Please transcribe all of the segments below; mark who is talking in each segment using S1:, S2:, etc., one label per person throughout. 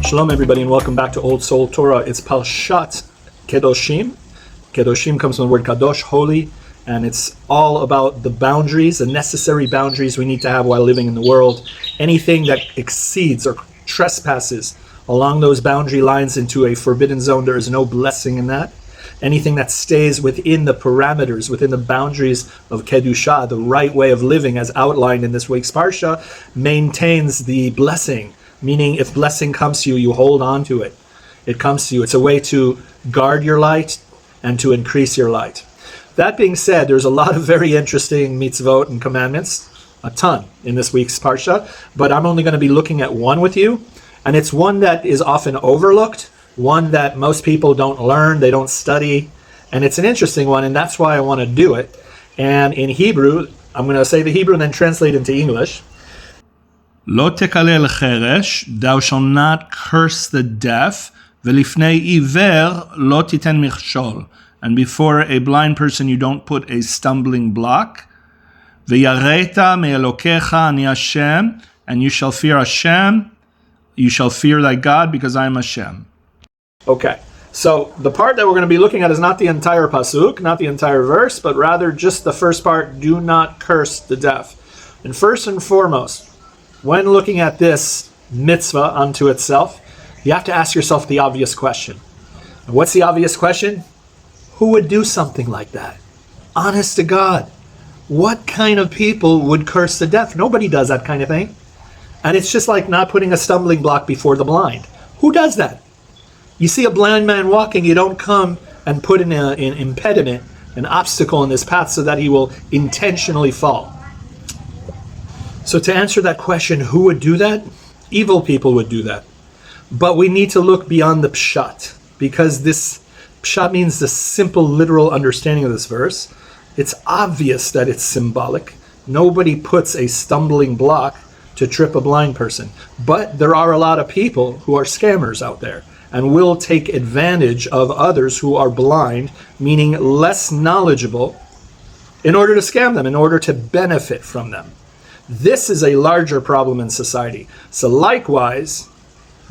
S1: Shalom everybody and welcome back to Old Soul Torah. It's Parshat KEDOSHIM. KEDOSHIM comes from the word Kadosh, holy, and it's all about the boundaries, the necessary boundaries we need to have while living in the world. Anything that exceeds or trespasses along those boundary lines into a forbidden zone, there is no blessing in that. Anything that stays within the parameters, within the boundaries of Kedusha, the right way of living as outlined in this week's Parsha, maintains the blessing. Meaning, if blessing comes to you, you hold on to it. It comes to you. It's a way to guard your light and to increase your light. That being said, there's a lot of very interesting mitzvot and commandments, a ton in this week's Parsha, but I'm only going to be looking at one with you, and it's one that is often overlooked, one that most people don't learn, they don't study, and it's an interesting one, and that's why I want to do it. And in Hebrew, I'm going to say the Hebrew and then translate into English.
S2: Lo tekalel cheresh, thou shalt not curse the deaf, velifnei iver lo titen michshol, and before a blind person you don't put a stumbling block. V'yareta me'elokecha ani Hashem, and you shall fear Hashem, you shall fear thy God, because I am Hashem.
S1: Okay, so the part that we're going to be looking at is not the entire pasuk, not the entire verse, but rather just the first part, do not curse the deaf. And first and foremost, when looking at this mitzvah unto itself, you have to ask yourself the obvious question. And what's the obvious question? Who would do something like that? Honest to God. What kind of people would curse the deaf? Nobody does that kind of thing. And it's just like not putting a stumbling block before the blind. Who does that? You see a blind man walking, you don't come and put an impediment, an obstacle in his path so that he will intentionally fall. So to answer that question, who would do that? Evil people would do that. But we need to look beyond the pshat, because this pshat means the simple, literal understanding of this verse. It's obvious that it's symbolic. Nobody puts a stumbling block to trip a blind person. But there are a lot of people who are scammers out there and will take advantage of others who are blind, meaning less knowledgeable, in order to scam them, in order to benefit from them. This is a larger problem in society. So likewise,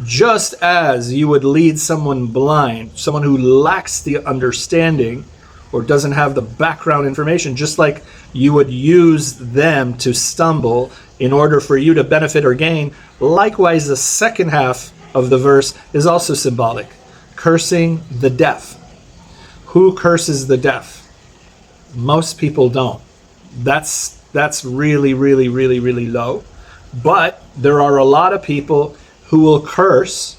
S1: just as you would lead someone blind, someone who lacks the understanding or doesn't have the background information, just like you would use them to stumble in order for you to benefit or gain, likewise the second half of the verse is also symbolic. Cursing the deaf. Who curses the deaf? Most people don't. That's really, really, really, really low. But there are a lot of people who will curse,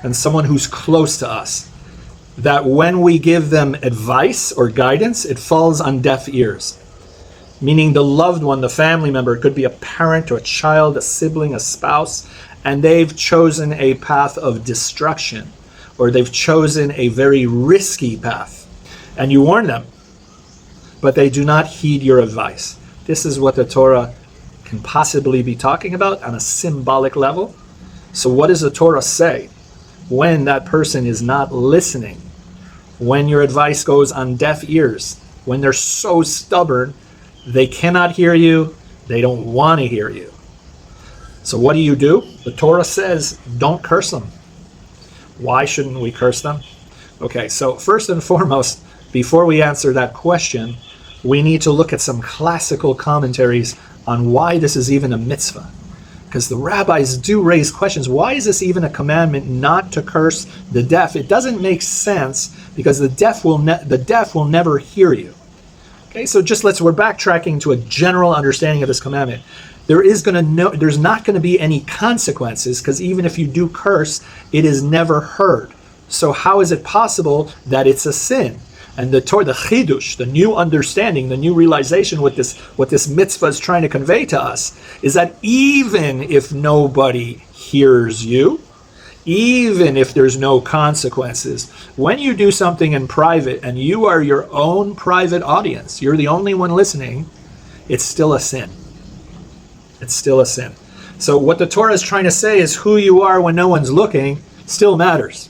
S1: and someone who's close to us, that when we give them advice or guidance, it falls on deaf ears. Meaning the loved one, the family member, it could be a parent or a child, a sibling, a spouse, and they've chosen a path of destruction, or they've chosen a very risky path. And you warn them, but they do not heed your advice. This is what the Torah can possibly be talking about on a symbolic level. So what does the Torah say when that person is not listening? When your advice goes on deaf ears? When they're so stubborn, they cannot hear you, they don't want to hear you. So what do? The Torah says, don't curse them. Why shouldn't we curse them? Okay, so first and foremost, before we answer that question, we need to look at some classical commentaries on why this is even a mitzvah. Because the rabbis do raise questions. Why is this even a commandment not to curse the deaf? It doesn't make sense because the deaf will never hear you. Okay, so we're backtracking to a general understanding of this commandment. There's not going to be any consequences, because even if you do curse, it is never heard. So how is it possible that it's a sin? And the Torah, the chidush, the new understanding, the new realization, what this mitzvah is trying to convey to us, is that even if nobody hears you, even if there's no consequences, when you do something in private and you are your own private audience, you're the only one listening, it's still a sin. It's still a sin. So what the Torah is trying to say is who you are when no one's looking still matters.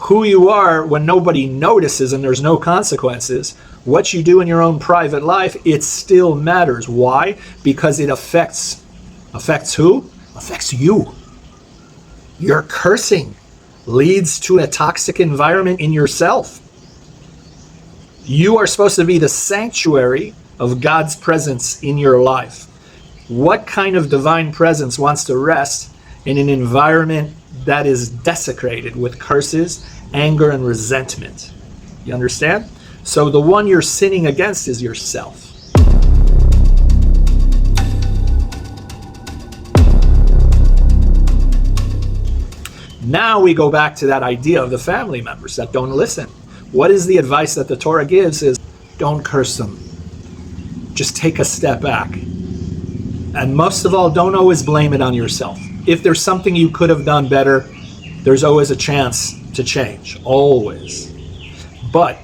S1: Who you are when nobody notices and there's no consequences, what you do in your own private life, it still matters. Why? Because it affects who? Affects you. Your cursing leads to a toxic environment in yourself. You are supposed to be the sanctuary of God's presence in your life. What kind of divine presence wants to rest in an environment that is desecrated with curses, anger, and resentment? You understand? So the one you're sinning against is yourself. Now we go back to that idea of the family members that don't listen. What is the advice that the Torah gives is don't curse them. Just take a step back. And most of all, don't always blame it on yourself. If there's something you could have done better, there's always a chance to change. Always. But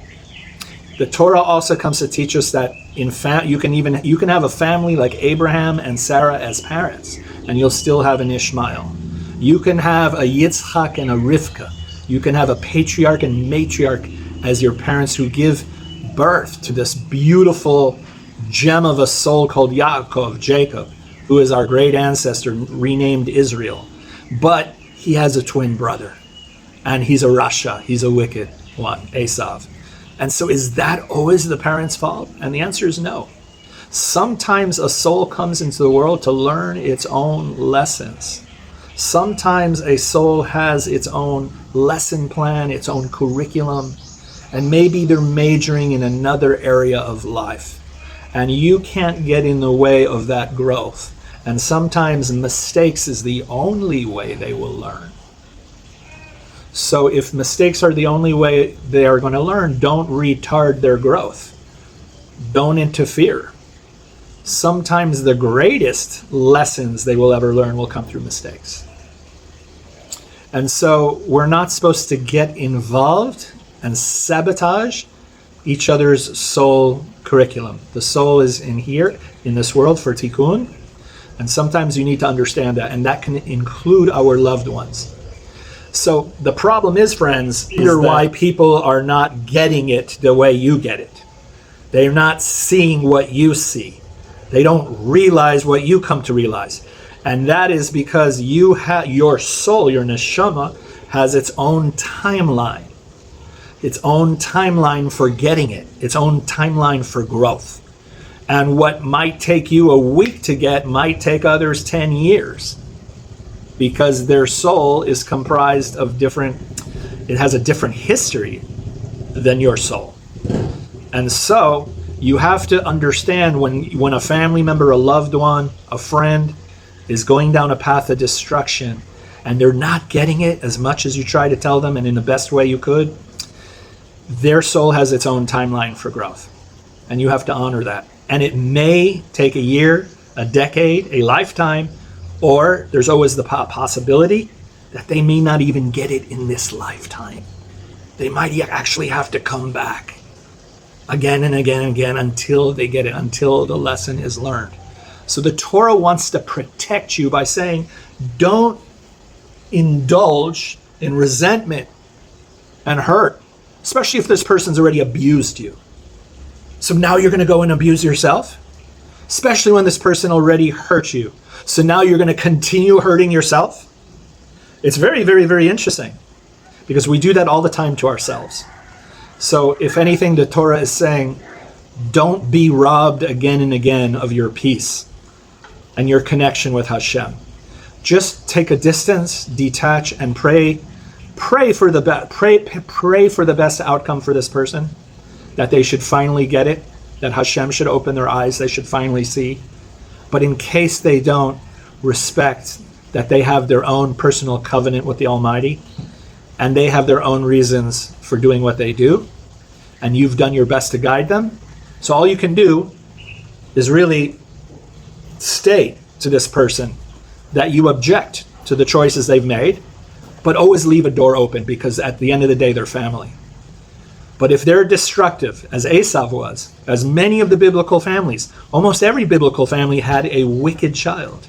S1: the Torah also comes to teach us that you can have a family like Abraham and Sarah as parents, and you'll still have an Ishmael. You can have a Yitzchak and a Rivka. You can have a patriarch and matriarch as your parents who give birth to this beautiful gem of a soul called Yaakov, Jacob, who is our great ancestor, renamed Israel. But he has a twin brother, and he's a Rasha, he's a wicked one, Esav. And so is that always the parents' fault? And the answer is no. Sometimes a soul comes into the world to learn its own lessons. Sometimes a soul has its own lesson plan, its own curriculum, and maybe they're majoring in another area of life. And you can't get in the way of that growth. And sometimes mistakes is the only way they will learn. So if mistakes are the only way they are going to learn, don't retard their growth. Don't interfere. Sometimes the greatest lessons they will ever learn will come through mistakes. And so we're not supposed to get involved and sabotage each other's soul curriculum. The soul is in here, in this world for tikkun. And sometimes you need to understand that. And that can include our loved ones. So the problem is, friends, is why people are not getting it the way you get it. They're not seeing what you see. They don't realize what you come to realize. And that is because your soul, your neshama, has its own timeline. Its own timeline for getting it. Its own timeline for growth. And what might take you a week to get might take others 10 years. Because their soul is comprised of it has a different history than your soul. And so you have to understand when a family member, a loved one, a friend is going down a path of destruction and they're not getting it as much as you try to tell them and in the best way you could, their soul has its own timeline for growth. And you have to honor that. And it may take a year, a decade, a lifetime, or there's always the possibility that they may not even get it in this lifetime. They might actually have to come back again and again and again until they get it, until the lesson is learned. So the Torah wants to protect you by saying, don't indulge in resentment and hurt, especially if this person's already abused you. So now you're going to go and abuse yourself, especially when this person already hurt you. So now you're going to continue hurting yourself. It's very, very, very interesting because we do that all the time to ourselves. So if anything, the Torah is saying, don't be robbed again and again of your peace and your connection with Hashem. Just take a distance, detach, and pray. Pray for the best. Pray for the best outcome for this person, that they should finally get it, that Hashem should open their eyes, they should finally see. But in case they don't, respect that they have their own personal covenant with the Almighty, and they have their own reasons for doing what they do, and you've done your best to guide them. So all you can do is really state to this person that you object to the choices they've made, but always leave a door open, because at the end of the day, they're family. But if they're destructive, as Esav was, as many of the biblical families, almost every biblical family had a wicked child,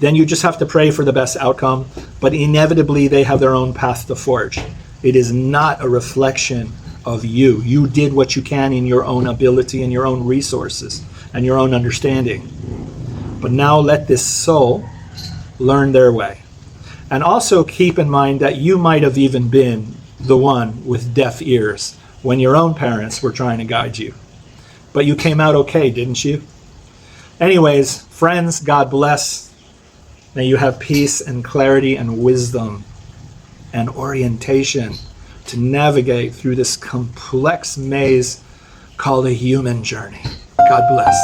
S1: then you just have to pray for the best outcome, but inevitably they have their own path to forge. It is not a reflection of you. You did what you can in your own ability and your own resources and your own understanding. But now let this soul learn their way. And also keep in mind that you might have even been the one with deaf ears when your own parents were trying to guide you. But you came out okay, didn't you? Anyways, friends, God bless. May you have peace and clarity and wisdom and orientation to navigate through this complex maze called a human journey. God bless.